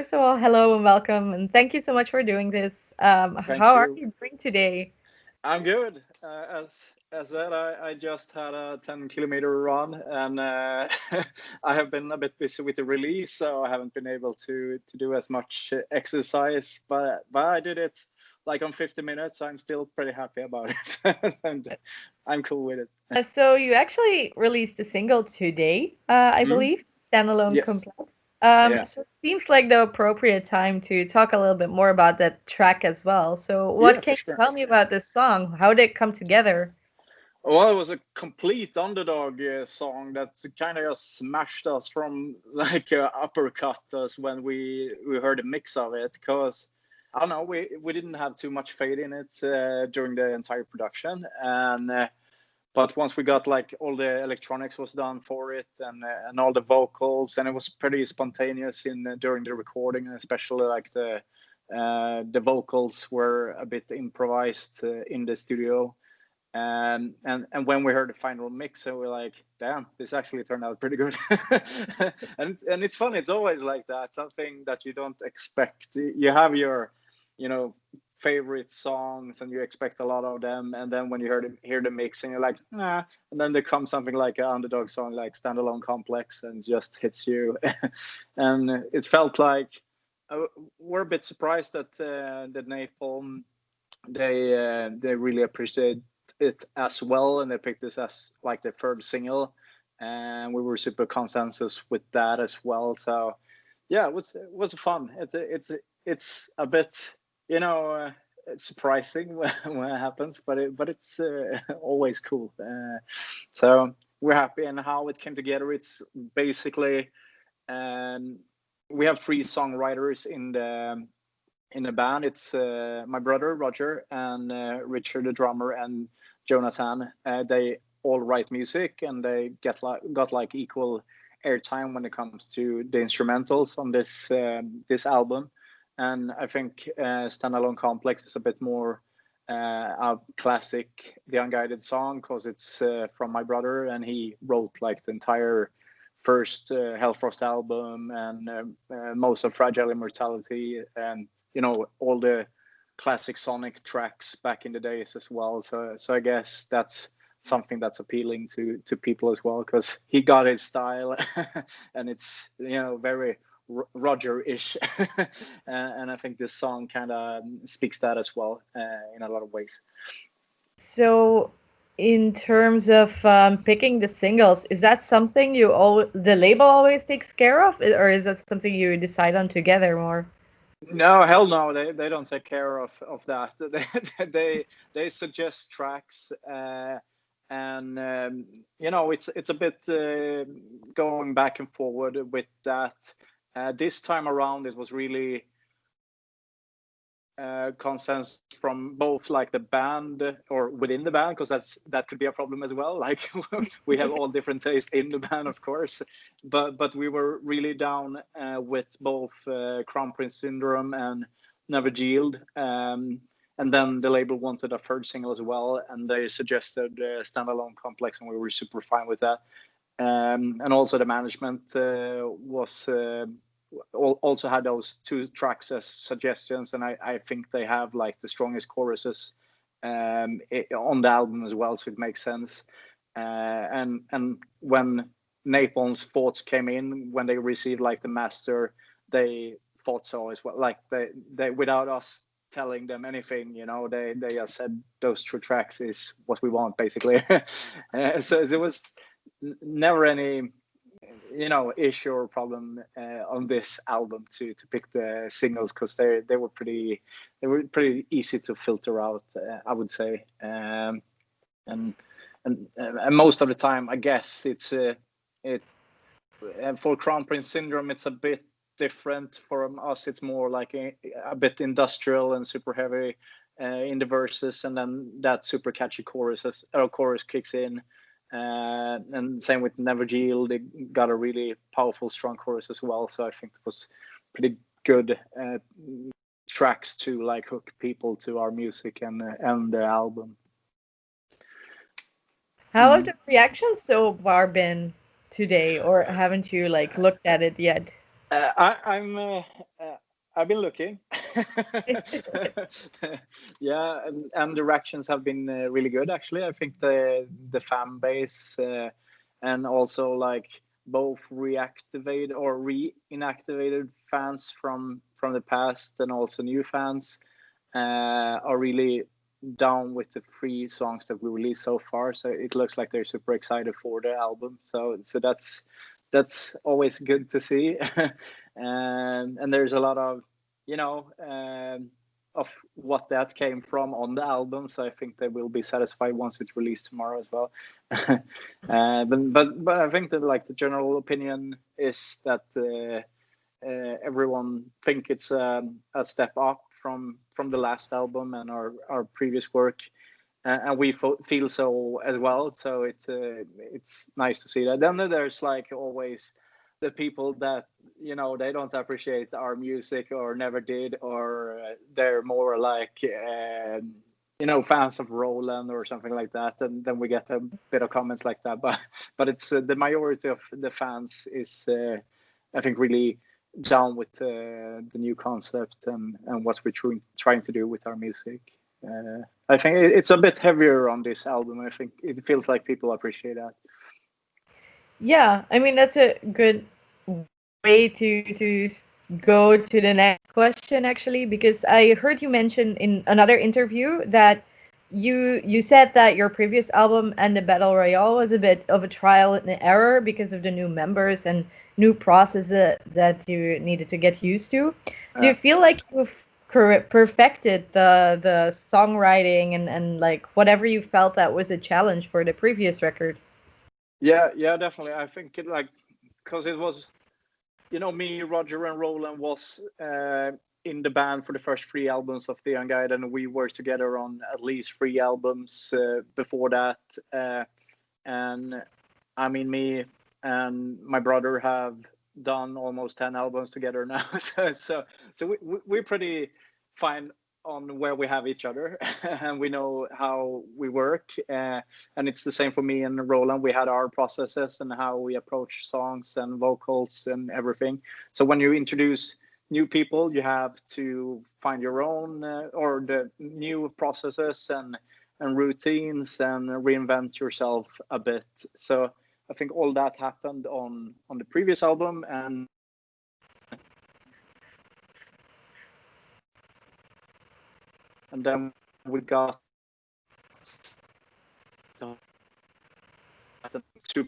first of all, hello and welcome, and thank you so much for doing this. How Thank are you. you doing today? I'm good. As said, I just had a 10-kilometer run, and I have been a bit busy with the release, so I haven't been able to do as much exercise. But I did it like on 50 minutes. I'm still pretty happy about it, and I'm cool with it. So you actually released a single today, I Hmm? believe, Standalone Yes. Complex. Yeah. So it seems like the appropriate time to talk a little bit more about that track as well. So Yeah, what for can you sure. tell me about this song? How did it come together? Well, it was a complete underdog song that kind of just smashed us from like uppercut us when we heard a mix of it. Because I don't know, we didn't have too much faith in it during the entire production, and but once we got like all the electronics was done for it and all the vocals, and it was pretty spontaneous in during the recording, and especially like the vocals were a bit improvised in the studio. And when we heard the final mix, we were like, damn, this actually turned out pretty good. And it's funny, it's always like that, something that you don't expect. You have your, you know, favorite songs and you expect a lot of them, and then when you hear the mix and you're like, nah, and then there comes something like an underdog song like Standalone Complex and just hits you. And it felt like uh, we're a bit surprised that Napalm, they really appreciate it as well, and they picked this as like their third single, and we were super consensus with that as well. So yeah, it was fun. It's a bit, you know, surprising when it happens, but it's always cool. So we're happy, and how it came together. It's basically, um, we have three songwriters in the band. It's my brother Roger and Richard, the drummer, and Jonathan. They all write music, and they got like equal airtime when it comes to the instrumentals on this album. And I think Standalone Complex is a bit more a classic The Unguided song, because it's from my brother, and he wrote like the entire first Hellfrost album and most of Fragile Immortality, and all the classic Sonic tracks back in the days as well. So I guess that's something that's appealing to people as well, because he got his style, and it's very Roger-ish, and I think this song kind of speaks that as well in a lot of ways. So in terms of picking the singles, is that something the label always takes care of, or is that something you decide on together more? No, hell no, they don't take care of that. They suggest tracks, and it's a bit going back and forward with that. This time around, it was really consensus from both like the band or within the band, because that could be a problem as well. Like we have all different taste in the band, of course, but we were really down with both Crown Prince Syndrome and Never Yield. And then the label wanted a third single as well, and they suggested Standalone Complex, and we were super fine with that. And also the management was also had those two tracks as suggestions, and I think they have like the strongest choruses on the album as well, so it makes sense. And when Napalm's thoughts came in when they received like the master, they thought so as well. Like they without us telling them anything, they just said those two tracks is what we want, basically. So there was never any issue or problem on this album to pick the singles, because they were pretty easy to filter out, I would say. And and most of the time, I guess it for Crown Prince Syndrome, it's a bit different. From us, it's more like a bit industrial and super heavy in the verses, and then that super catchy chorus kicks in. And same with Never Yield, they got a really powerful, strong chorus as well. So I think it was pretty good tracks to like hook people to our music and the album. How have Mm. the reactions so far been today, or haven't you like looked at it yet? I've been looking. Yeah, and the reactions have been really good actually. I think the fan base and also like both reactivated or re-inactivated fans from the past and also new fans are really down with the 3 songs that we released so far. So it looks like they're super excited for the album. So that's always good to see. And there's a lot of of what that came from on the album. So I think they will be satisfied once it's released tomorrow as well. But I think that like the general opinion is that everyone think it's a step up from the last album and our previous work, and we feel so as well. So it's nice to see that. Then there's like always the people that they don't appreciate our music or never did, or they're more like fans of Roland or something like that, and then we get a bit of comments like that. But it's the majority of the fans is I think really down with the new concept and what we're trying to do with our music. I think it's a bit heavier on this album. I think it feels like people appreciate that. Yeah, I mean that's a good way to go to the next question actually, because I heard you mention in another interview that you said that your previous album and the Battle Royale was a bit of a trial and error because of the new members and new processes that you needed to get used to. Do you feel like you've perfected the songwriting and like whatever you felt that was a challenge for the previous record? Yeah, definitely. I think because it was, me, Roger, and Roland was in the band for the first 3 albums of The Unguided, and we were together on at least 3 albums before that. And I mean, me and my brother have done almost 10 albums together now. so we're pretty fine on where we have each other and we know how we work, and it's the same for me and Roland. We had our processes and how we approach songs and vocals and everything. So when you introduce new people, you have to find your own or the new processes and routines and reinvent yourself a bit. So I think all that happened on the previous album, and then we got to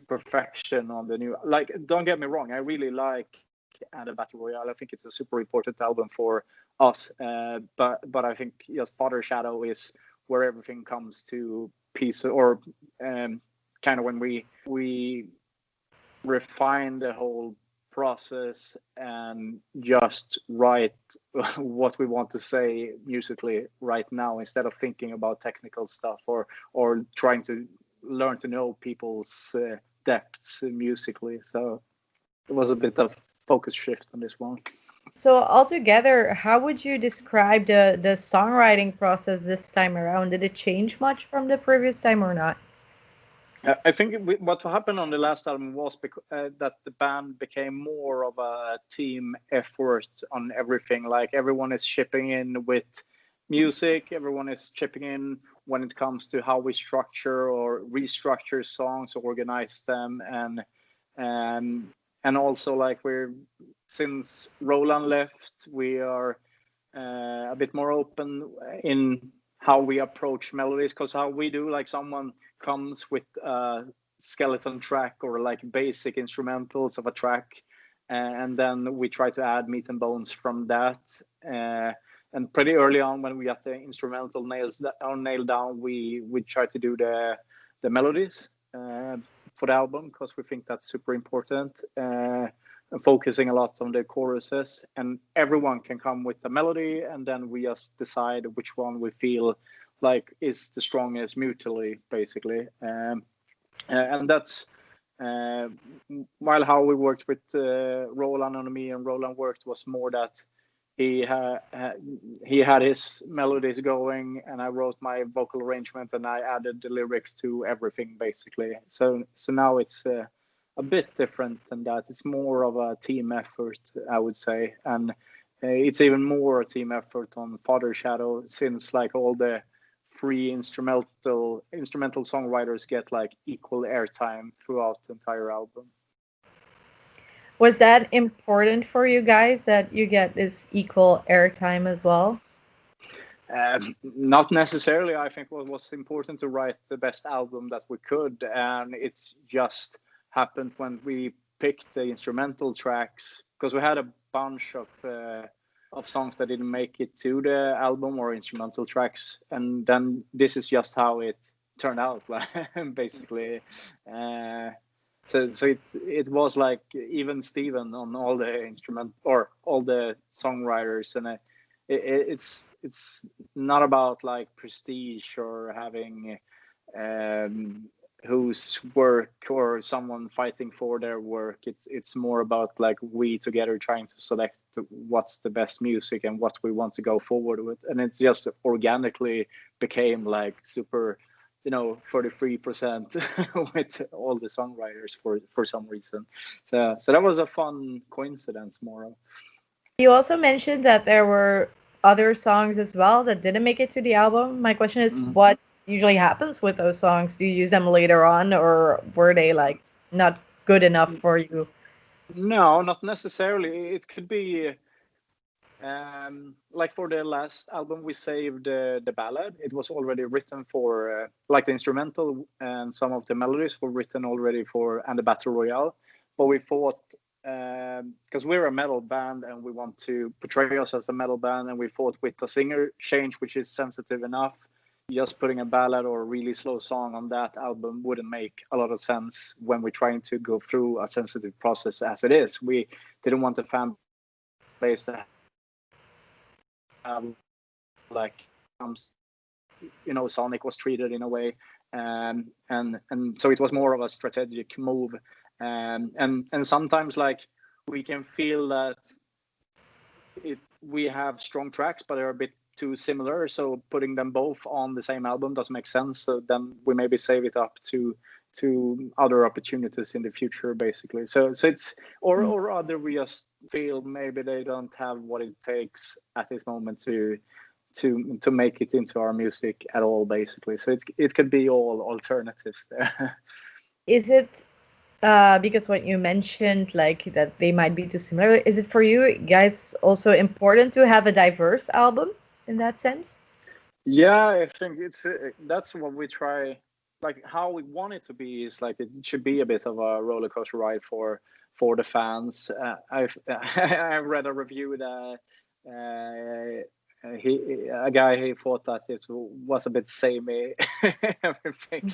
perfection on the new. Like, don't get me wrong, I really like and a Battle Royale. I think it's a super important album for us. But I think just Father Shadow is where everything comes to piece, or kind of when we refine the whole process and just write what we want to say musically right now, instead of thinking about technical stuff or trying to learn to know people's depths musically. So it was a bit of focus shift on this one. So altogether, how would you describe the songwriting process this time around? Did it change much from the previous time or not? I think what happened on the last album was that the band became more of a team effort on everything. Like, everyone is chipping in with music, everyone is chipping in when it comes to how we structure or restructure songs, organize them, and also, like, since Roland left, we are a bit more open in how we approach melodies, because how we do, like, someone comes with a skeleton track or like basic instrumentals of a track, and then we try to add meat and bones from that. And pretty early on, when we got the instrumental nailed down, we try to do the melodies for the album, because we think that's super important, and focusing a lot on the choruses. And everyone can come with a melody, and then we just decide which one we feel like is the strongest mutually, basically. And that's while how we worked with Roland and me, and Roland worked was more that he had his melodies going, and I wrote my vocal arrangement, and I added the lyrics to everything, basically. So now it's a bit different than that. It's more of a team effort, I would say, and it's even more a team effort on Father Shadow, since like all the free instrumental songwriters get like equal airtime throughout the entire album. Was that important for you guys that you get this equal airtime as well? Not necessarily. I think what was important to write the best album that we could, and it's just happened when we picked the instrumental tracks, because we had a bunch of songs that didn't make it to the album, or instrumental tracks, and then this is just how it turned out, basically. So it was like even Steven on all the instrument or all the songwriters, and it's not about like prestige or having whose work or someone fighting for their work. It's more about like we together trying to select what's the best music and what we want to go forward with, and it just organically became like super, 33% with all the songwriters for some reason. So that was a fun coincidence, more. You also mentioned that there were other songs as well that didn't make it to the album. My question is, what usually happens with those songs? Do you use them later on, or were they like not good enough for you? No, not necessarily. It could be like for the last album, we saved the ballad. It was already written for like the instrumental, and some of the melodies were written already for and the battle royale. But we thought, because we're a metal band and we want to portray us as a metal band, and we thought with the singer change, which is sensitive enough, just putting a ballad or a really slow song on that album wouldn't make a lot of sense when we're trying to go through a sensitive process as it is. We didn't want the fan base to have like Sonic was treated in a way, and so it was more of a strategic move. And sometimes like we can feel that we have strong tracks, but they're a bit too similar, so putting them both on the same album doesn't make sense. So then we maybe save it up to other opportunities in the future, basically. So it's or rather we just feel maybe they don't have what it takes at this moment to make it into our music at all, basically. So it could be all alternatives there. Is it because what you mentioned, like that they might be too similar, is it for you guys also important to have a diverse album in that sense? Yeah, I think that's what we try. Like how we want it to be is like it should be a bit of a roller coaster ride for the fans. I've read a review that a guy he thought that it was a bit samey everything,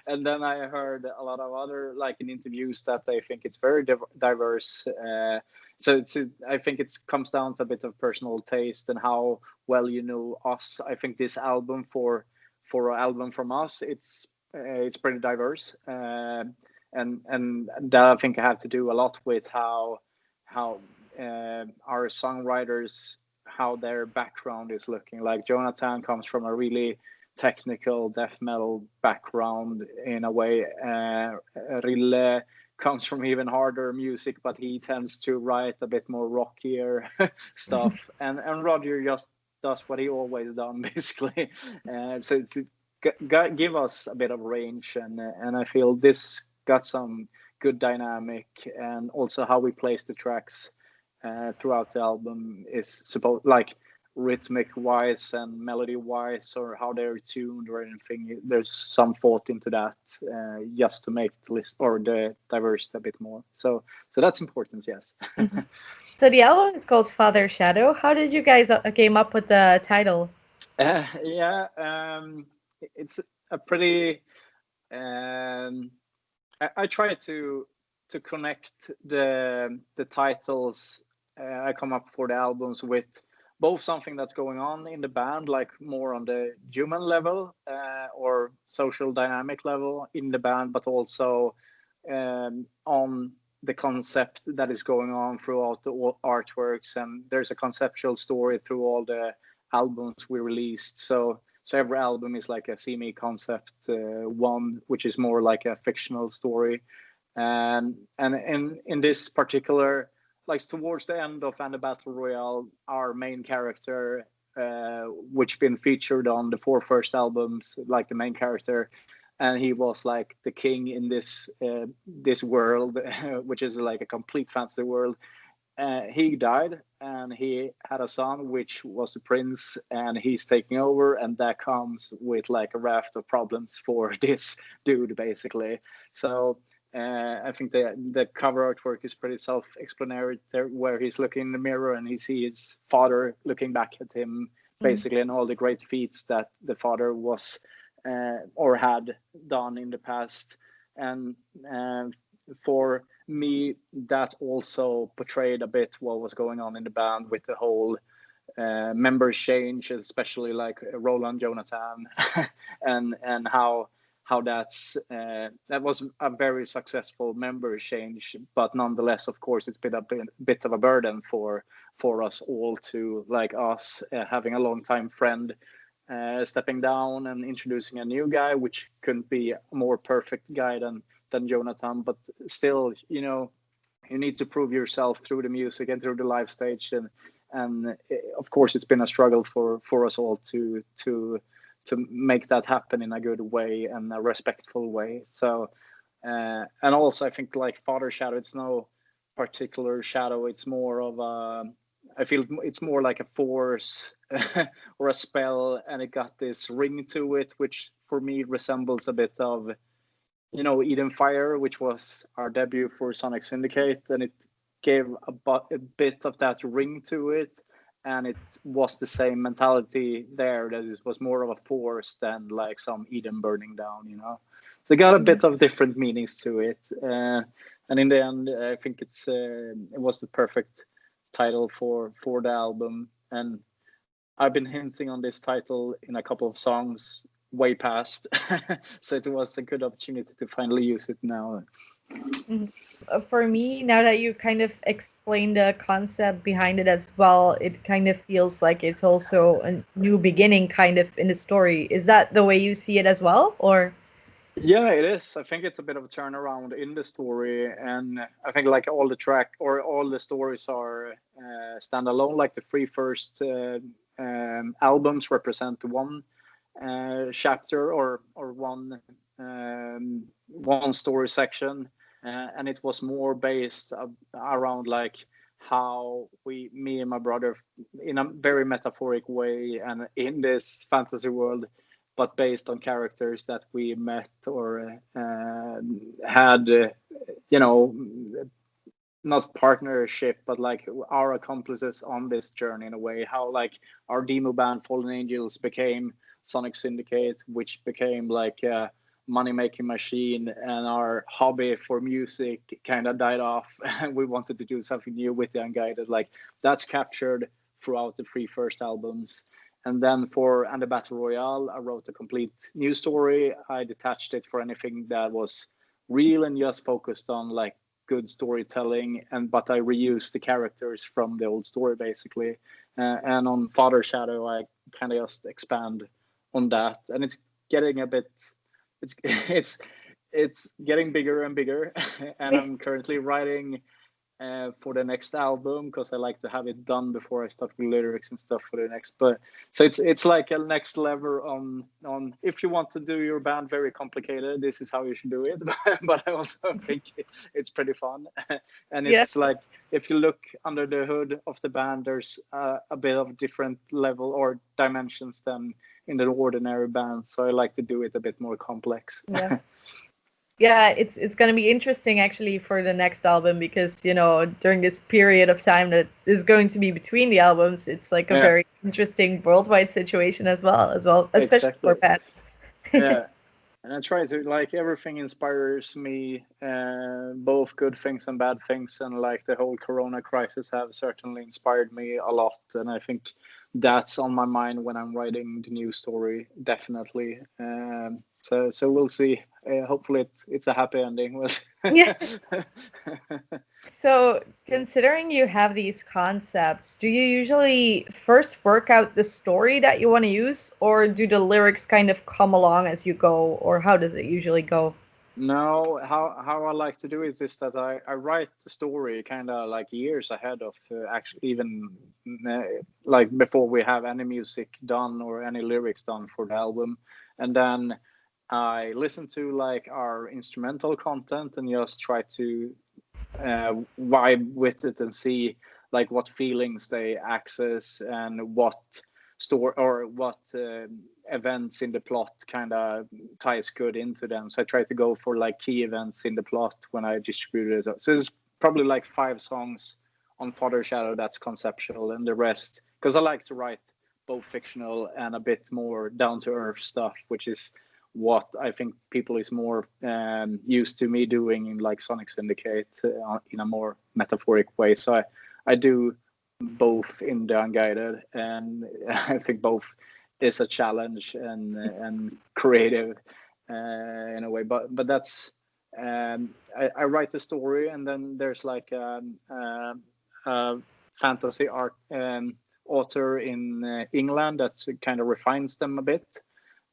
and then I heard a lot of other like in interviews that they think it's very diverse. So I think it comes down to a bit of personal taste and how well you know us. I think this album for an album from us, it's pretty diverse, and that I think I have to do a lot with how our songwriters, how their background is looking. Like Jonathan comes from a really technical death metal background in a way. Rille comes from even harder music, but he tends to write a bit more rockier stuff. and Roger just does what he always done, basically. So to give us a bit of range, and I feel this got some good dynamic, and also how we place the tracks throughout the album is supposed like rhythmic wise and melody wise, or how they're tuned or anything. There's some thought into that, just to make the list or the diversity a bit more. So that's important, yes. Mm-hmm. So the album is called Father Shadow. How did you guys came up with the title? It's a pretty. I try to connect the titles I come up for the albums with both something that's going on in the band, like more on the human level or social dynamic level in the band, but also on the concept that is going on throughout the artworks. And there's a conceptual story through all the albums we released. So every album is like a semi-concept one, which is more like a fictional story. And in this particular, like towards the end of And the Battle Royale, our main character, which been featured on the 4 first albums, like the main character, and he was like the king in this world, which is like a complete fantasy world. He died, and he had a son, which was the prince, and he's taking over, and that comes with like a raft of problems for this dude, basically. So I think the cover artwork is pretty self-explanatory, where he's looking in the mirror and he sees his father looking back at him, basically, and all the great feats that the father was or had done in the past. And for me, that also portrayed a bit what was going on in the band with the whole members change, especially like Roland, Jonathan, and how that was a very successful member change, but nonetheless, of course, it's been a bit of a burden for us all, to like us having a long time friend stepping down and introducing a new guy, which couldn't be a more perfect guy than Jonathan. But still, you need to prove yourself through the music and through the live stage, and of course, it's been a struggle for us all to make that happen in a good way and a respectful way. So, and also I think like Father Shadow, it's no particular shadow. It's more of I feel it's more like a force or a spell, and it got this ring to it, which for me resembles a bit of, Eden Fire, which was our debut for Sonic Syndicate, and it gave a bit of that ring to it. And it was the same mentality there, that it was more of a force than like some Eden burning down, So it got a bit of different meanings to it. And in the end, I think it was the perfect title for the album. And I've been hinting on this title in a couple of songs way past. So it was a good opportunity to finally use it now. For me, now that you kind of explained the concept behind it as well, it kind of feels like it's also a new beginning kind of in the story. Is that the way you see it as well, or? Yeah, it is. I think it's a bit of a turnaround in the story, and I think like all the stories are standalone. Like the 3 first albums represent one chapter or one story section. And it was more based around like how me and my brother, in a very metaphoric way and in this fantasy world, but based on characters that we met or had, not partnership, but like our accomplices on this journey in a way. How like our demo band Fallen Angels became Sonic Syndicate, which became like money-making machine, and our hobby for music kind of died off, and we wanted to do something new with the Unguided. Like that's captured throughout the 3 first albums. And then for And the Battle Royale, I wrote a complete new story. I detached it for anything that was real and just focused on like good storytelling, but I reused the characters from the old story, basically. And on Father Shadow, I kind of just expand on that, and it's getting a bit it's getting bigger and bigger. And I'm currently writing for the next album, because I like to have it done before I start with lyrics and stuff for the next. But so it's like a next level on if you want to do your band very complicated, this is how you should do it. But I also think it's pretty fun. And it's like if you look under the hood of the band, there's a bit of different level or dimensions than in the ordinary band. So I like to do it a bit more complex. Yeah, it's going to be interesting actually for the next album, because during this period of time that is going to be between the albums, it's like a very interesting worldwide situation as well, especially for bands. Yeah, and I try to like everything inspires me, both good things and bad things, and like the whole Corona crisis have certainly inspired me a lot, and I think that's on my mind when I'm writing the new story, definitely. So we'll see. Hopefully it's a happy ending. Yeah. So considering you have these concepts, do you usually first work out the story that you want to use, or do the lyrics kind of come along as you go, or how does it usually go? No, how I like to do is this, that I write the story kind of like years ahead of actually even like before we have any music done or any lyrics done for the album, and then I listen to like our instrumental content and just try to vibe with it and see like what feelings they access and what store or what events in the plot kind of ties good into them. So I try to go for like key events in the plot when I distribute it. So it's probably like 5 songs on Father Shadow that's conceptual, and the rest, because I like to write both fictional and a bit more down to earth stuff, which is what I think people is more used to me doing in like Sonic Syndicate in a more metaphoric way. So I do both in the Unguided, and I think both is a challenge and creative in a way. But that's I write the story, and then there's like a fantasy art author in England that kind of refines them a bit,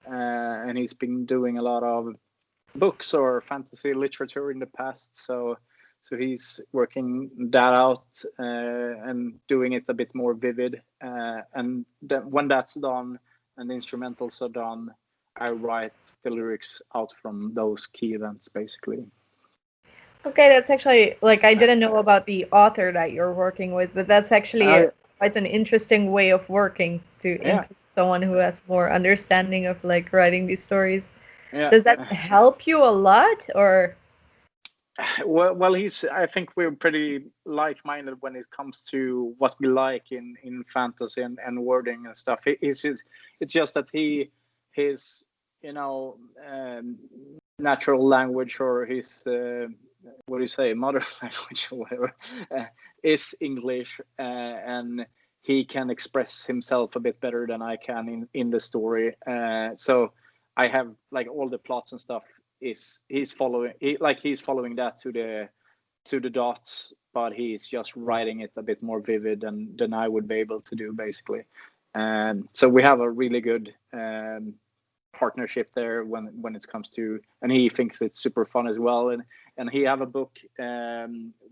and he's been doing a lot of books or fantasy literature in the past. So he's working that out and doing it a bit more vivid. And then when that's done and the instrumentals are done, I write the lyrics out from those key events, basically. Okay, that's actually like I didn't know about the author that you're working with, but that's actually quite an interesting way of working to include someone who has more understanding of like writing these stories. Does that help you a lot, or? Well, I think we're pretty like-minded when it comes to what we like in fantasy and wording and stuff. It's just that his natural language, or his what do you say, mother language or whatever, is English, and he can express himself a bit better than I can in the story. So I have like all the plots and stuff he's following that to the dots, but he's just writing it a bit more vivid than I would be able to do, basically. And so we have a really good partnership there when it comes to, and he thinks it's super fun as well. And he have a book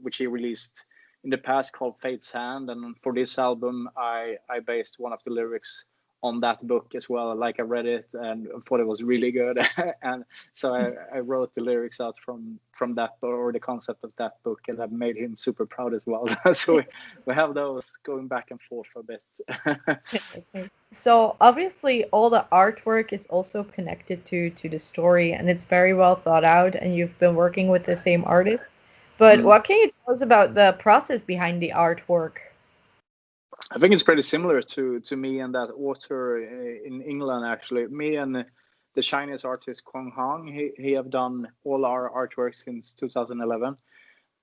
which he released in the past called Fate's Hand, and for this album I based one of the lyrics on that book as well. Like I read it and thought it was really good, and so I wrote the lyrics out from that, or the concept of that book, and that made him super proud as well. So we have those going back and forth a bit. Okay. So obviously all the artwork is also connected to the story, and it's very well thought out, and you've been working with the same artist. But what can you tell us about the process behind the artwork? I think it's pretty similar to me and that author in England, actually. Me and the Chinese artist Kwang Hong, he have done all our artwork since 2011.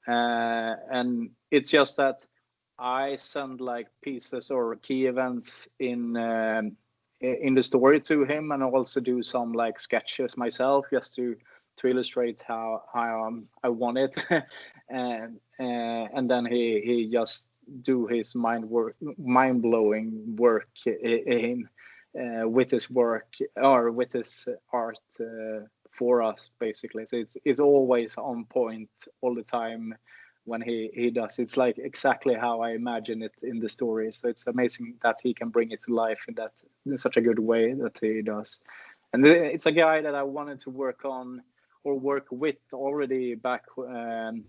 And it's just that I send like pieces or key events in the story to him, and also do some like sketches myself, just to illustrate how I want it. And then he just do his mind blowing work in with his work or with his art for us, basically. So it's always on point all the time when he does. It's like exactly how I imagine it in the story. So it's amazing that he can bring it to life in such a good way that he does. And it's a guy that I wanted to work on or work with already back on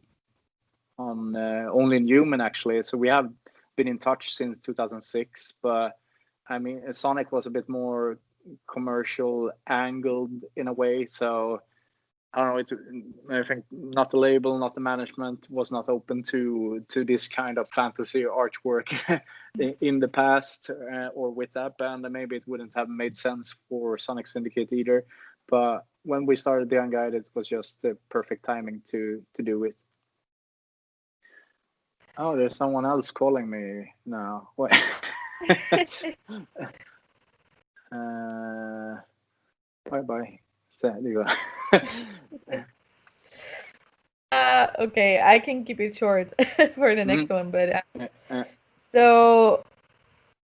Only in Human, actually. So we have been in touch since 2006, but I mean Sonic was a bit more commercial angled in a way. So I don't know, I think not the label, not the management was not open to this kind of fantasy artwork in the past, or with that band, and maybe it wouldn't have made sense for Sonic Syndicate either. But when we started The Unguided, it was just the perfect timing to do it. Oh, there's someone else calling me now. What? Bye. There you go. Okay, I can keep it short for the next one, but so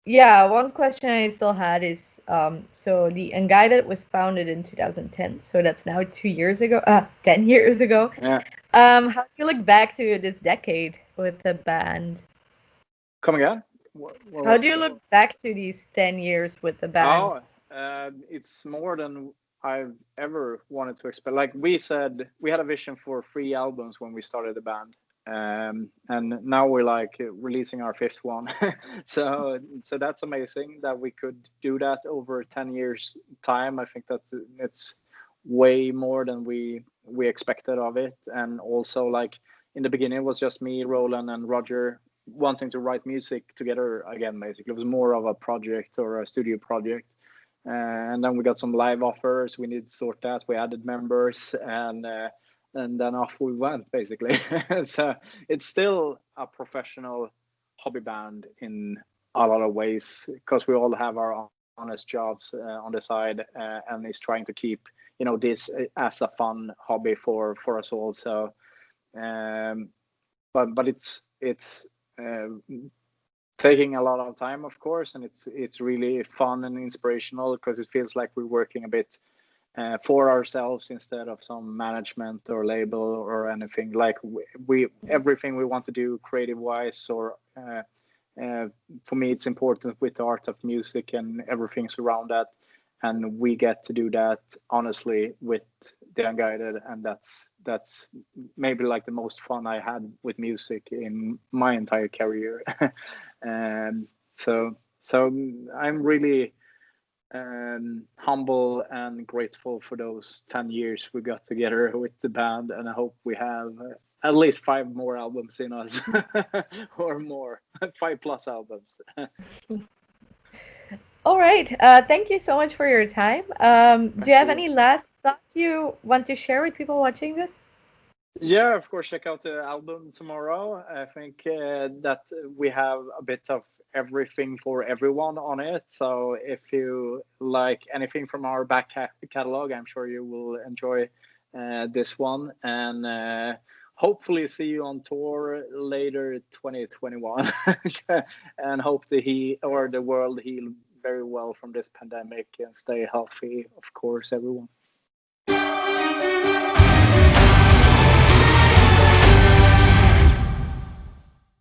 Yeah, one question I still had is so the Unguided was founded in 2010, so that's now 2 years ago, 10 years ago. Yeah. How do you look back to this decade with the band? Come again? What How was do you the? look back to these 10 years with the band? Oh, it's more than I've ever wanted to expect. Like we said, we had a vision for 3 albums when we started the band, and now we're like releasing our fifth one. So that's amazing that we could do that over 10 years time. I think that it's way more than we expected of it, and also like in the beginning it was just me, Roland, and Roger wanting to write music together again. Basically, it was more of a project or a studio project, and then we got some live offers. We need to sort that. We added members, and then off we went basically. So it's still a professional hobby band in a lot of ways because we all have our honest jobs on the side, and is trying to keep this as a fun hobby for us all. So but it's uh, taking a lot of time, of course, and it's really fun and inspirational because it feels like we're working a bit for ourselves instead of some management or label or anything. Like we everything we want to do creative wise or for me it's important with the art of music and everything around that, and we get to do that honestly with the Unguided, and that's maybe like the most fun I had with music in my entire career. And so I'm really humble and grateful for those 10 years we got together with the band, and I hope we have at least 5 more albums in us or more, 5+ albums. All right. Thank you so much for your time. Do Thank you have you. any last thoughts you want to share with people watching this? Yeah, of course, check out the album tomorrow. I think that we have a bit of everything for everyone on it. So if you like anything from our back catalog, I'm sure you will enjoy this one. And hopefully see you on tour later 2021. And hope the world heal very well from this pandemic and stay healthy, of course, everyone.